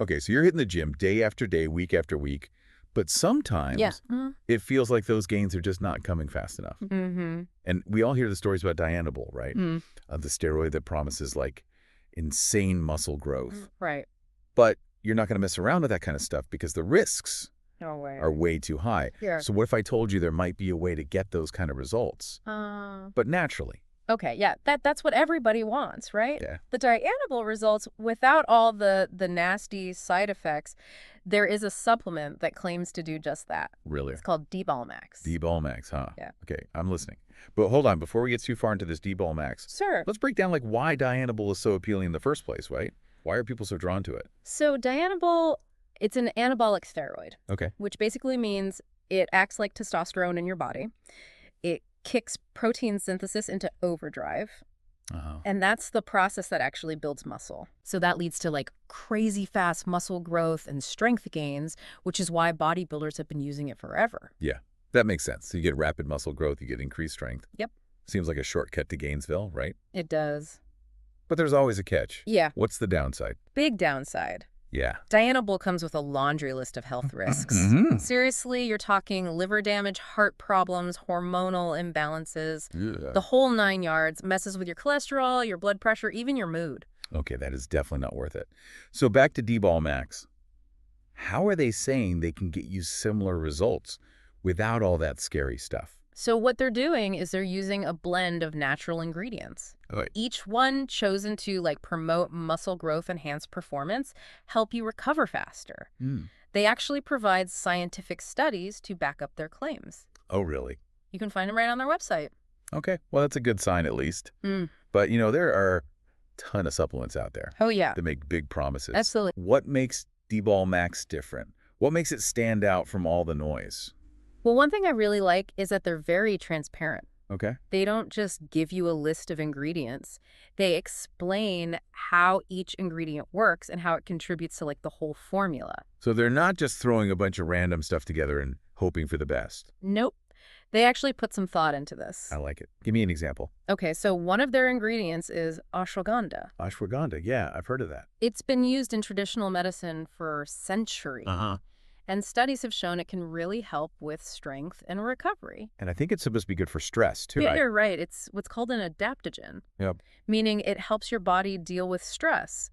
Okay, so you're hitting the gym day after day, week after week, but Yeah. sometimes it feels like those gains are just not coming fast enough. Mm-hmm. And we all hear the stories about Dianabol, right? Mm. The steroid that promises like insane muscle growth. Right. But you're not going to mess around with that kind of stuff because the risks No way. are way too high. Here. So what if I told you there might be a way to get those kind of results, but naturally? Okay, yeah, that's what everybody wants, right? Yeah. The Dianabol results without all the nasty side effects. There is a supplement that claims to do just that. Really? It's called D-Bal Max. D-Bal Max, huh? Yeah. Okay, I'm listening. But hold on, before we get too far into this D-Bal Max, Sure. let's break down like why Dianabol is so appealing in the first place, right? Why are people so drawn to it? So Dianabol, it's an anabolic steroid, Okay. which basically means it acts like testosterone in your body. It kicks protein synthesis into overdrive. And that's the process that actually builds muscle. So that leads to like crazy fast muscle growth and strength gains, which is why bodybuilders have been using it forever. Yeah, that makes sense. So you get rapid muscle growth, you get increased strength. Yep. Seems like a shortcut to Gainesville, right? It does. But there's always a catch. Yeah. What's the downside? Big downside. Yeah. Dianabol comes with a laundry list of health risks. Seriously, you're talking liver damage, heart problems, hormonal imbalances, the whole 9 yards, messes with your cholesterol, your blood pressure, even your mood. Okay, that is definitely not worth it. So back to D-Bal Max. How are they saying they can get you similar results without all that scary stuff? So what they're doing is they're using a blend of natural ingredients. Right. Each one chosen to like promote muscle growth, enhance performance, help you recover faster. They actually provide scientific studies to back up their claims. Oh, really? You can find them right on their website. Okay, well, that's a good sign at least. But, you know, there are a ton of supplements out there Oh, yeah. that make big promises. Absolutely. What makes D-Bal Max different? What makes it stand out from all the noise? Well, one thing I really like is that they're very transparent. Okay. They don't just give you a list of ingredients. They explain how each ingredient works and how it contributes to like the whole formula. So they're not just throwing a bunch of random stuff together and hoping for the best. Nope. They actually put some thought into this. I like it. Give me an example. Okay, so one of their ingredients is ashwagandha. Ashwagandha. Yeah, I've heard of that. It's been used in traditional medicine for centuries. And studies have shown it can really help with strength and recovery. And I think it's supposed to be good for stress, too, Yeah, right? you're right. It's what's called an adaptogen. Yep. Meaning it helps your body deal with stress.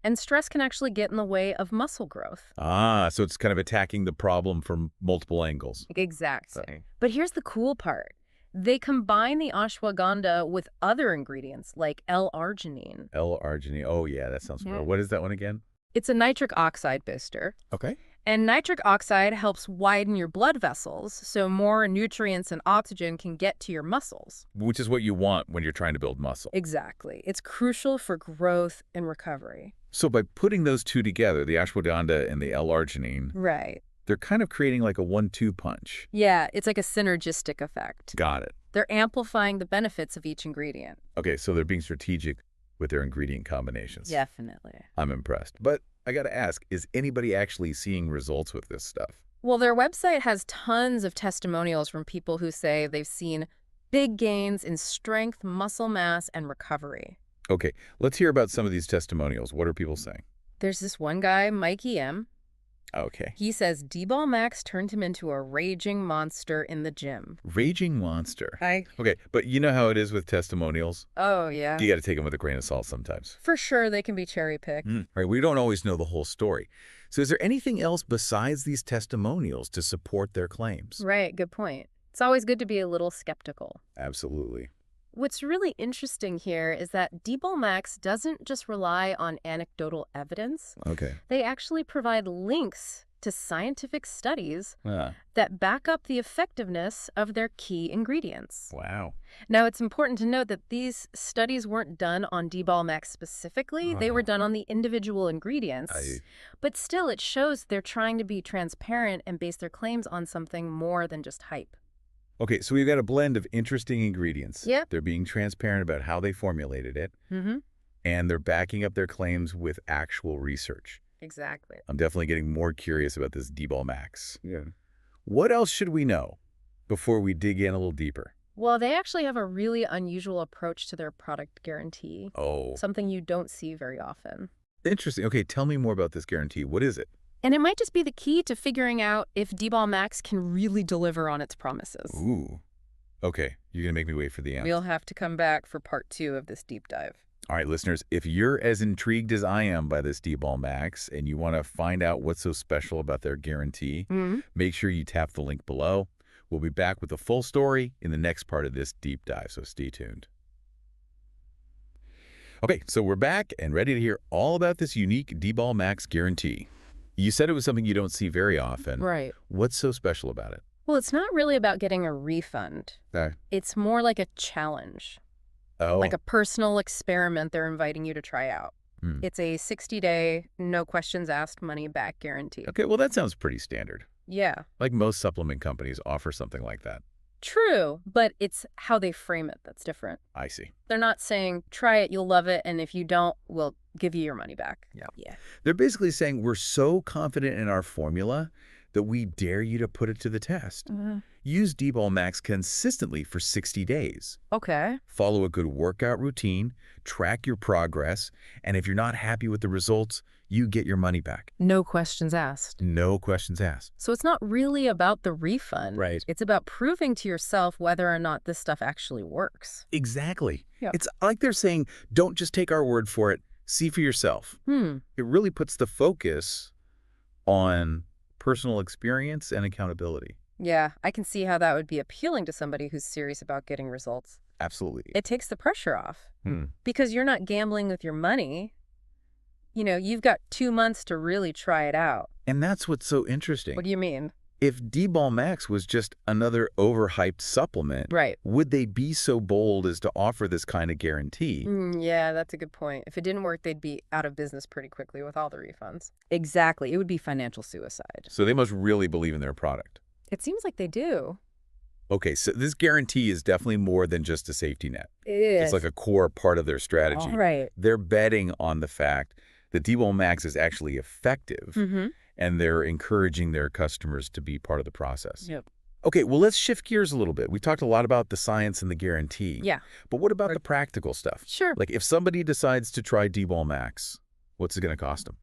And stress can actually get in the way of muscle growth. Ah, so it's kind of attacking the problem from multiple angles. Exactly. But here's the cool part. They combine the ashwagandha with other ingredients like L-arginine. L-arginine. Oh, yeah, that sounds familiar. What is that one again? It's a nitric oxide booster. Okay. And nitric oxide helps widen your blood vessels so more nutrients and oxygen can get to your muscles. Which is what you want when you're trying to build muscle. Exactly. It's crucial for growth and recovery. So by putting those two together, the ashwagandha and the L-arginine, Right. they're kind of creating like a 1-2 punch. Yeah, it's like a synergistic effect. Got it. They're amplifying the benefits of each ingredient. Okay, so they're being strategic with their ingredient combinations. Definitely. I'm impressed. But I got to ask, is anybody actually seeing results with this stuff? Well, their website has tons of testimonials from people who say they've seen big gains in strength, muscle mass, and recovery. Okay, let's hear about some of these testimonials. What are people saying? There's this one guy, Mikey M. Okay. He says D-Bal Max turned him into a raging monster in the gym. Raging monster. Okay, but you know how it is with testimonials? Oh, yeah. You got to take them with a grain of salt sometimes. For sure, they can be cherry-picked. Right, we don't always know the whole story. So is there anything else besides these testimonials to support their claims? Right, good point. It's always good to be a little skeptical. Absolutely. What's really interesting here is that D-Bal Max doesn't just rely on anecdotal evidence. Okay. They actually provide links to scientific studies Ah, that back up the effectiveness of their key ingredients. wow. Now, it's important to note that these studies weren't done on D-Bal Max specifically. They were done on the individual ingredients. But still, it shows they're trying to be transparent and base their claims on something more than just hype. Okay, so we've got a blend of interesting ingredients. Yep. They're being transparent about how they formulated it, and they're backing up their claims with actual research. Exactly. I'm definitely getting more curious about this D-Bal Max. Yeah. What else should we know before we dig in a little deeper? Well, they actually have a really unusual approach to their product guarantee. Oh. Something you don't see very often. Interesting. Okay, tell me more about this guarantee. What is it? And it might just be the key to figuring out if D-Bal Max can really deliver on its promises. Ooh. Okay, you're going to make me wait for the answer. We'll have to come back for part 2 of this deep dive. All right, listeners, if you're as intrigued as I am by this D-Bal Max and you want to find out what's so special about their guarantee, make sure you tap the link below. We'll be back with the full story in the next part of this deep dive, so stay tuned. Okay, so we're back and ready to hear all about this unique D-Bal Max guarantee. You said it was something you don't see very often. Right. What's so special about it? Well, it's not really about getting a refund. It's more like a challenge. Oh. Like a personal experiment they're inviting you to try out. It's a 60-day, no questions asked, money back guarantee. Okay, well, that sounds pretty standard. Yeah. Like most supplement companies offer something like that. True, but it's how they frame it that's different. I see. They're not saying, try it, you'll love it, and if you don't, we'll give you your money back. Yeah. They're basically saying we're so confident in our formula that we dare you to put it to the test. Use D-Bal Max consistently for 60 days. Okay. Follow a good workout routine, track your progress, and if you're not happy with the results, you get your money back. No questions asked. No questions asked. So it's not really about the refund. Right. It's about proving to yourself whether or not this stuff actually works. Exactly. Yep. It's like they're saying, don't just take our word for it, see for yourself. It really puts the focus on personal experience and accountability. Yeah, I can see how that would be appealing to somebody who's serious about getting results. Absolutely. It takes the pressure off because you're not gambling with your money. You know, you've got 2 months to really try it out. And that's what's so interesting. What do you mean? If D-Bal Max was just another overhyped supplement, Right. would they be so bold as to offer this kind of guarantee? Yeah, that's a good point. If it didn't work, they'd be out of business pretty quickly with all the refunds. Exactly. It would be financial suicide. So they must really believe in their product. It seems like they do. Okay, so this guarantee is definitely more than just a safety net. It is. It's like a core part of their strategy. All right. They're betting on the fact that D-Bal Max is actually effective, and they're encouraging their customers to be part of the process. Yep. Okay, well, let's shift gears a little bit. We talked a lot about the science and the guarantee. Yeah. But what about the practical stuff? Sure. Like if somebody decides to try D-Bal Max, what's it going to cost them?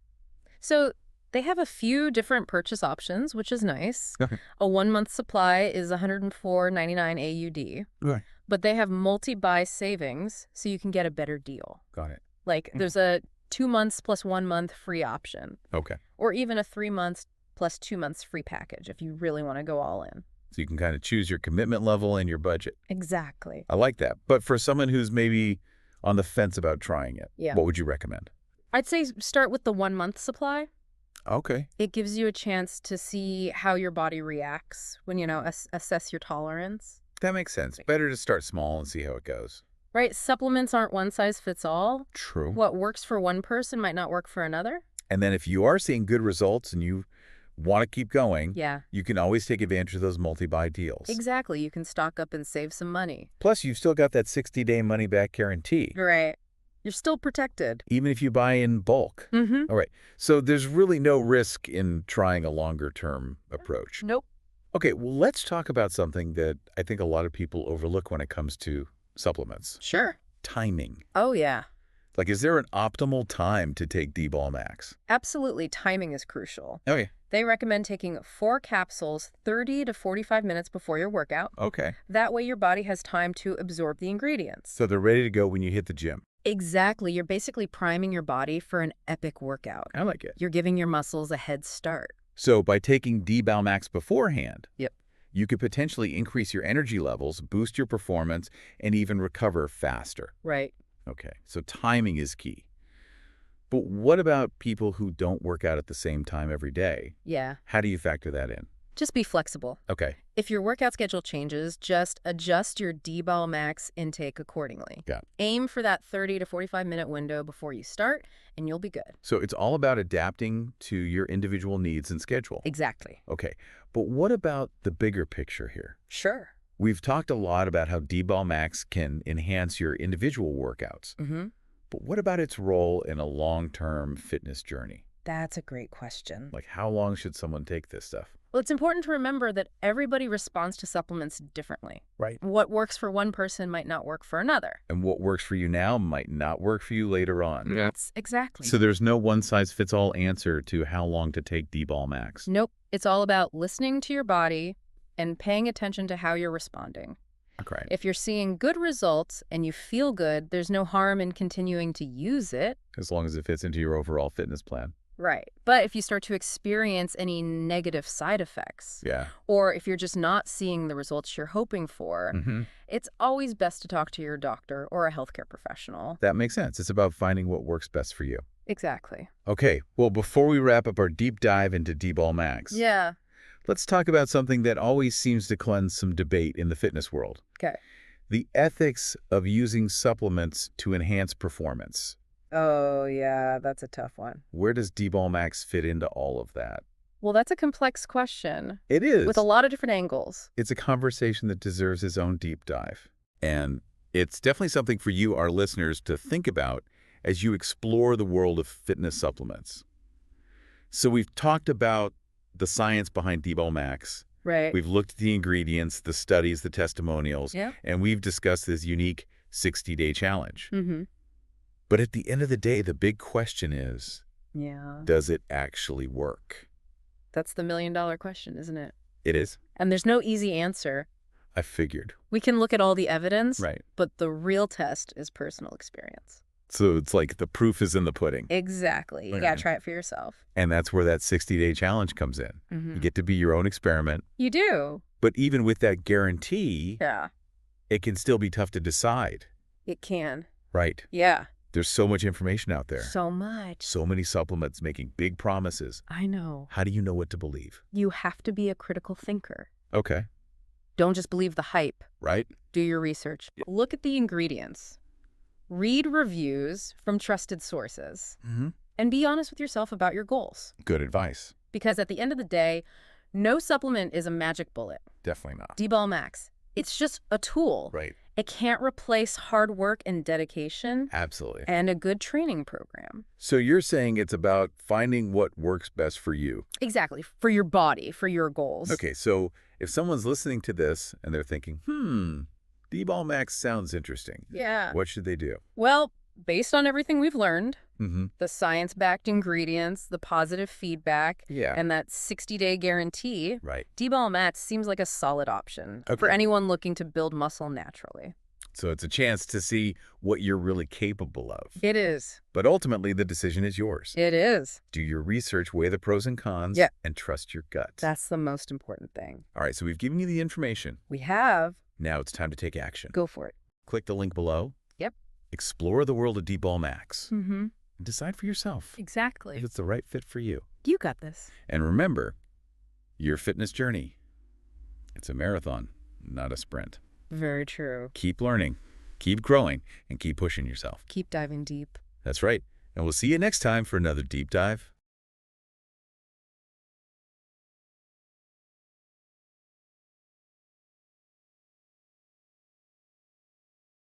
So they have a few different purchase options, which is nice. Okay. A 1-month supply is $104.99 AUD. Right. But they have multi-buy savings, so you can get a better deal. Got it. Like there's a 2 months plus 1 month free option. Okay. Or even a 3 months plus 2 months free package if you really want to go all in. So you can kind of choose your commitment level and your budget. Exactly. I like that. But for someone who's maybe on the fence about trying it, what would you recommend? I'd say start with the 1-month supply. Okay. It gives you a chance to see how your body reacts when, assess your tolerance. That makes sense. Better to start small and see how it goes. Right? Supplements aren't one size fits all. True. What works for one person might not work for another. And then if you are seeing good results and you want to keep going, you can always take advantage of those multi-buy deals. Exactly. You can stock up and save some money. Plus, you've still got that 60-day money-back guarantee. Right. You're still protected. Even if you buy in bulk. All right. So there's really no risk in trying a longer-term approach. Nope. Okay, well, let's talk about something that I think a lot of people overlook when it comes to supplements. Sure. Timing. Oh, yeah. Like, is there an optimal time to take D-Bal Max? Absolutely. Timing is crucial. Okay. They recommend taking 4 capsules 30 to 45 minutes before your workout. Okay. That way your body has time to absorb the ingredients. So they're ready to go when you hit the gym. Exactly. You're basically priming your body for an epic workout. I like it. You're giving your muscles a head start. So by taking D-Bal Max beforehand, Yep. you could potentially increase your energy levels, boost your performance, and even recover faster. Right. Okay, so timing is key. But what about people who don't work out at the same time every day? Yeah. How do you factor that in? Just be flexible. Okay. If your workout schedule changes, just adjust your D-Bal Max intake accordingly. Got it. Aim for that 30 to 45-minute window before you start, and you'll be good. So it's all about adapting to your individual needs and schedule. Exactly. Okay, but what about the bigger picture here? Sure. We've talked a lot about how D-Bal Max can enhance your individual workouts. But what about its role in a long-term fitness journey? That's a great question. Like, how long should someone take this stuff? Well, it's important to remember that everybody responds to supplements differently. Right. What works for one person might not work for another. And what works for you now might not work for you later on. Yeah. Exactly. So there's no one-size-fits-all answer to how long to take D-Bal Max. Nope. It's all about listening to your body and paying attention to how you're responding. Okay. If you're seeing good results and you feel good, there's no harm in continuing to use it. As long as it fits into your overall fitness plan. Right. But if you start to experience any negative side effects, Yeah. or if you're just not seeing the results you're hoping for, it's always best to talk to your doctor or a healthcare professional. That makes sense. It's about finding what works best for you. Exactly. Okay, well, before we wrap up our deep dive into D-Bal Max, Yeah. let's talk about something that always seems to cleanse some debate in the fitness world. Okay. The ethics of using supplements to enhance performance. Oh, yeah, that's a tough one. Where does D-Bal Max fit into all of that? Well, that's a complex question. It is. With a lot of different angles. It's a conversation that deserves its own deep dive. And it's definitely something for you, our listeners, to think about as you explore the world of fitness supplements. So we've talked about the science behind D-Bal Max. Right. We've looked at the ingredients, the studies, the testimonials, Yeah. and we've discussed this unique 60-day challenge. Mm-hmm. But at the end of the day, the big question is, Yeah. does it actually work? That's the million-dollar question, isn't it? It is. And there's no easy answer. I figured. We can look at all the evidence, Right. but the real test is personal experience. So it's like the proof is in the pudding. Exactly. You Right. gotta try it for yourself. And that's where that 60-day challenge comes in. You get to be your own experiment. You do. But even with that guarantee, Yeah. it can still be tough to decide. It can. Right. Yeah. There's so much information out there. So much. So many supplements making big promises. I know. How do you know what to believe? You have to be a critical thinker. Okay. Don't just believe the hype. Right? Do your research. Look at the ingredients. Read reviews from trusted sources. And be honest with yourself about your goals. Good advice. Because at the end of the day, no supplement is a magic bullet. Definitely not. D-Bal Max. It's just a tool. Right. It can't replace hard work and dedication Absolutely. and a good training program. So you're saying it's about finding what works best for you. Exactly. For your body, for your goals. Okay, so if someone's listening to this and they're thinking, D-Bal Max sounds interesting. Yeah. What should they do? Well, based on everything we've learned, Mm-hmm. the science-backed ingredients, the positive feedback, Yeah. and that 60-day guarantee, Right. D-Bal Max seems like a solid option for Okay. anyone looking to build muscle naturally. So it's a chance to see what you're really capable of. It is. But ultimately, the decision is yours. It is. Do your research, weigh the pros and cons, Yeah. and trust your gut. That's the most important thing. All right, so we've given you the information. We have. Now it's time to take action. Go for it. Click the link below. Yep. Explore the world of D-Bal Max. Mm-hmm. And decide for yourself if Exactly. it's the right fit for you. You got this. And remember, your fitness journey, it's a marathon, not a sprint. Very true. Keep learning, keep growing, and keep pushing yourself. Keep diving deep. That's right. And we'll see you next time for another deep dive